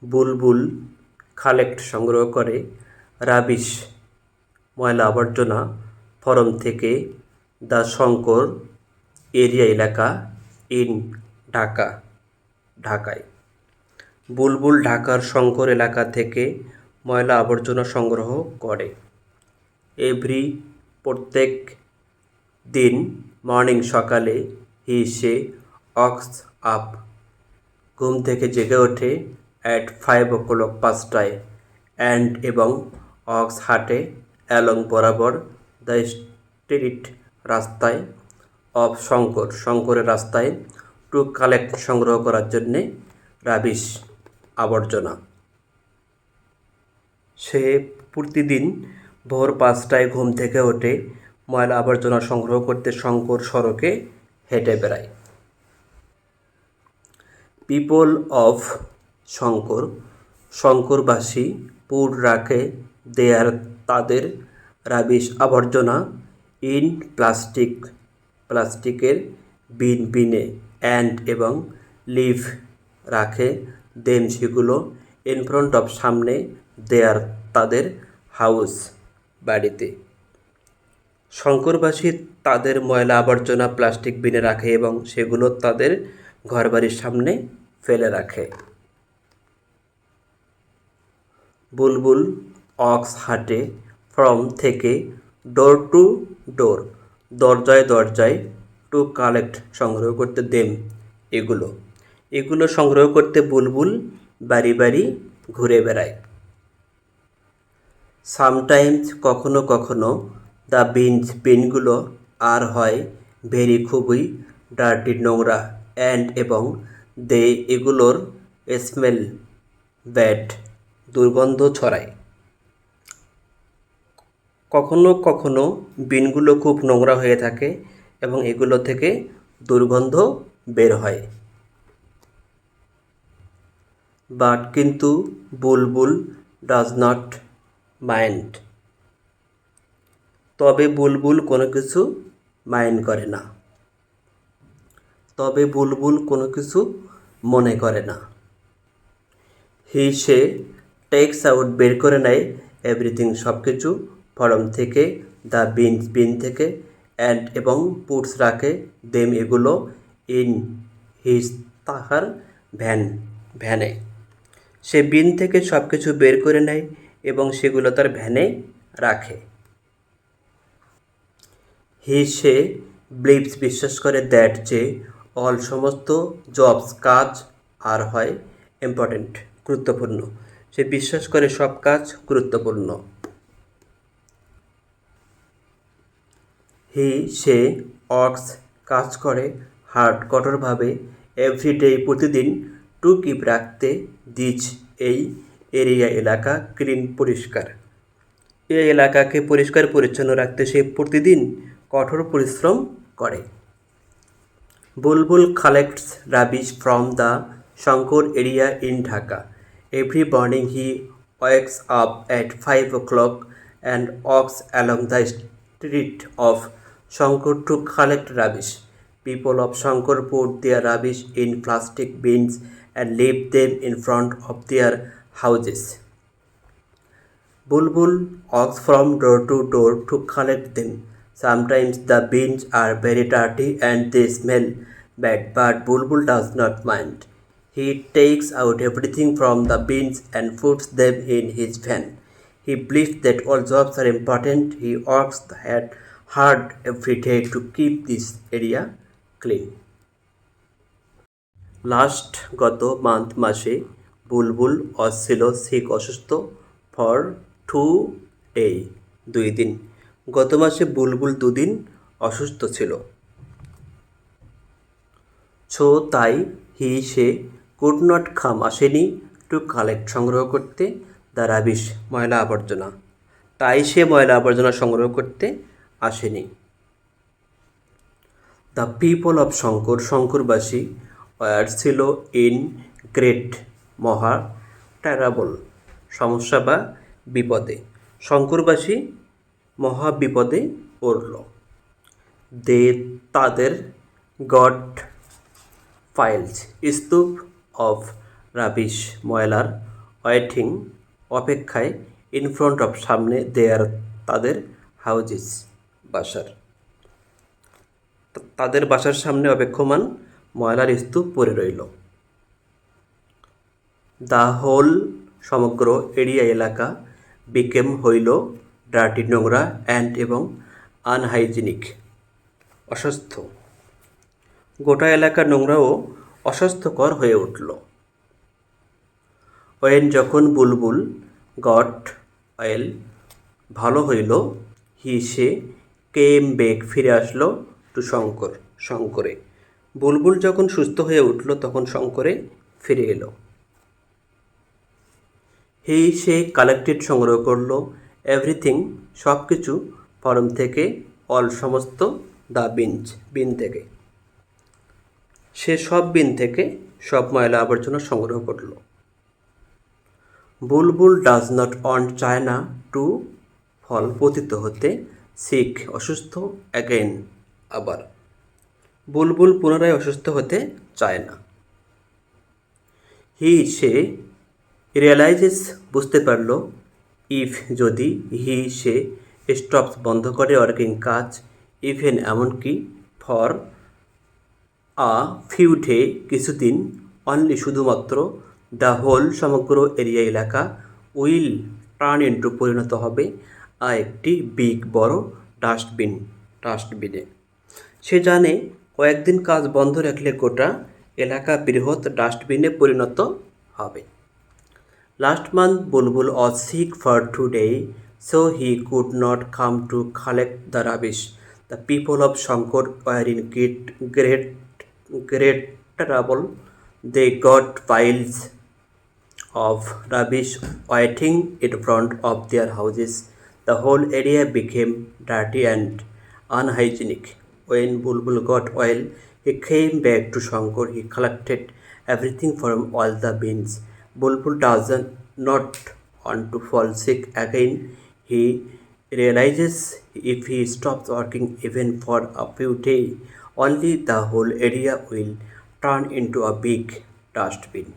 বুলবুল collect সংগ্রহ করে rubbish ময়লা আবর্জনা ফরম থেকে দ্য শঙ্কর এরিয়া এলাকা ইন ঢাকায়। বুলবুল ঢাকার শঙ্কর এলাকা থেকে ময়লা আবর্জনা সংগ্রহ করে। প্রত্যেক দিন মর্নিং সকালে সে ওয়াকস আপ ঘুম থেকে জেগে ওঠে অ্যাট 5 o'clock 5টায় এবং ওয়াকস হাঁটে অ্যালং বরাবর দ্য স্ট্রিট রাস্তায় অফ শঙ্করের রাস্তায় টু কালেক্ট সংগ্রহ করার জন্যে রাবিশ আবর্জনা। সে প্রতিদিন ভোর 5টায় ঘুম থেকে ওঠে ময়লা আবর্জনা সংগ্রহ করতে শঙ্কর সড়কে হেঁটে বেড়ায়। পিপল অফ শঙ্করবাসী পুড রাখে তাদের রাবিশ আবর্জনা ইন প্লাস্টিকের বিনে এবং লিভ রাখে সেগুলো ইন ফ্রন্ট অফ সামনে তাদের হাউস বাড়িতে। শঙ্করবাসী তাদের ময়লা আবর্জনা প্লাস্টিক বিনে রাখে এবং সেগুলো তাদের ঘরবাড়ির সামনে ফেলে রাখে। বুলবুল ওয়াকস হাঁটে ফ্রম থেকে ডোর টু ডোর দরজায় টু কালেক্ট সংগ্রহ করতে এগুলো সংগ্রহ করতে বুলবুল বাড়ি ঘুরে বেড়ায়। সামটাইমস কখনো দ্য বিনগুলো আর হয় খুবই ডার্টি নোংরা এবং এগুলোর স্মেল ব্যাড দুর্গন্ধ ছড়ায়। কখনো বিনগুলো খুব নোংরা হয়ে থাকে এবং এগুলো থেকে দুর্গন্ধ বের হয়। বাট কিন্তু বুলবুল ডাজ নট মাইন্ড। তবে বুলবুল কোনো কিছু মাইন্ড করে না। মনে করে না। সে টেক্স আউট বের করে নেয় এভরিথিং সব কিছু ফরম থেকে দ্য বিন থেকে এবং পুটস রাখে এগুলো ইন তাহার ভ্যানে। সে বিন থেকে সব কিছু বের করে নেয় এবং সেগুলো তার ভ্যানে রাখে। সে বিলিভস বিশ্বাস করে যে অল সমস্ত কাজ আর হয় ইম্পর্টেন্ট গুরুত্বপূর্ণ। সে বিশ্বাস করে সব কাজ গুরুত্বপূর্ণ। সে ওয়ার্কস কাজ করে হার্ড কঠোরভাবে এভরিডে প্রতিদিন টু কিপ রাখতে এই এরিয়া এলাকা ক্লিন পরিষ্কার। এই এলাকাকে পরিষ্কার পরিচ্ছন্ন রাখতে সে প্রতিদিন কঠোর পরিশ্রম করে। Bulbul collects rubbish from the Shankar area in Dhaka. Every morning wakes up at 5 o'clock and walks along the street of Shankar to collect rubbish. People of Shankar put their rubbish in plastic bins and leave them in front of their houses. Bulbul walks from door to door to collect them. Sometimes the bins are very dirty and they smell bad, but Bulbul does not mind. He takes out everything from the bins and puts them in his van. He believes that all jobs are important. He works hard every day to keep this area clean. গত মাসে বুলবুল ছিল অসুস্থ for 2 days 2 দিন। গত মাসে বুলবুল 2 দিন অসুস্থ ছিল। তাই সে কুড নট কাম আসেনি টু কালেক্ট সংগ্রহ করতে দ্য রাবিশ ময়লা আবর্জনা। তাই সে ময়লা আবর্জনা সংগ্রহ করতে আসেনি। দ্য পিপল অফ শঙ্করবাসী ছিল ইন গ্রেট টেরাবল সমস্যা বা বিপদে। শঙ্করবাসী মহা বিপদে পড়ল। তাদের গড পাইলস স্তূপ অফ রাবিশ ময়লার ওয়েটিং অপেক্ষায় ইন ফ্রন্ট অফ সামনে দেয়ার তাদের হাউজিস বাসার তাদের বাসার সামনে অপেক্ষমান ময়লার স্তূপ পড়ে রইল। দ্য হোল সমগ্র এরিয়া এলাকা বিকেম হইল ডার্টি নোংরা অ্যান্ড এবং আনহাইজিনিক অস্বাস্থ্য। গোটা এলাকা নোংরা ও অস্বাস্থ্যকর হয়ে উঠল। ওয়েন যখন বুলবুল গট ওয়েল ভালো হইল সে কেম বেক ফিরে আসলো টু শঙ্করে। বুলবুল যখন সুস্থ হয়ে উঠল তখন শঙ্করে ফিরে এলো। সে কালেক্টেড সংগ্রহ করলো এভরিথিং সব কিছু ফরম থেকে অল সমস্ত দ্য বিন থেকে। সে সব বিন থেকে সব ময়লা আবর্জনা সংগ্রহ করল। বুলবুল ডাজ নট ওয়ান্ট চায় না টু ফল পতিত হতে সিক অসুস্থ অ্যাগেন আবার। বুলবুল পুনরায় অসুস্থ হতে চায় না। সে রিয়েলাইজেস বুঝতে পারল ইফ যদি সে স্টপস বন্ধ করে ওয়ার্কিং কাজ ইভেন এমনকি ফর আ ফিউ ডে কিছুদিন অনলি শুধুমাত্র দ্য হোল সমগ্র এরিয়া এলাকা উইল টার্ন ইন্টু পরিণত হবে একটি বিগ বড় ডাস্টবিনে। সে জানে কয়েকদিন কাজ বন্ধ রাখলে গোটা এলাকা বৃহৎ ডাস্টবিনে পরিণত হবে। Last month Bulbul was sick for 2 days, so he could not come to collect the rubbish. The people of Shankar were in great trouble. They got piles of rubbish waiting in front of their houses. The whole area became dirty and unhygienic. When Bulbul got well, he came back to Shankar. He collected everything from all the bins. Bulbul does not want to fall sick again. He realizes if he stops working even for a few days, only the whole area will turn into a big dustbin.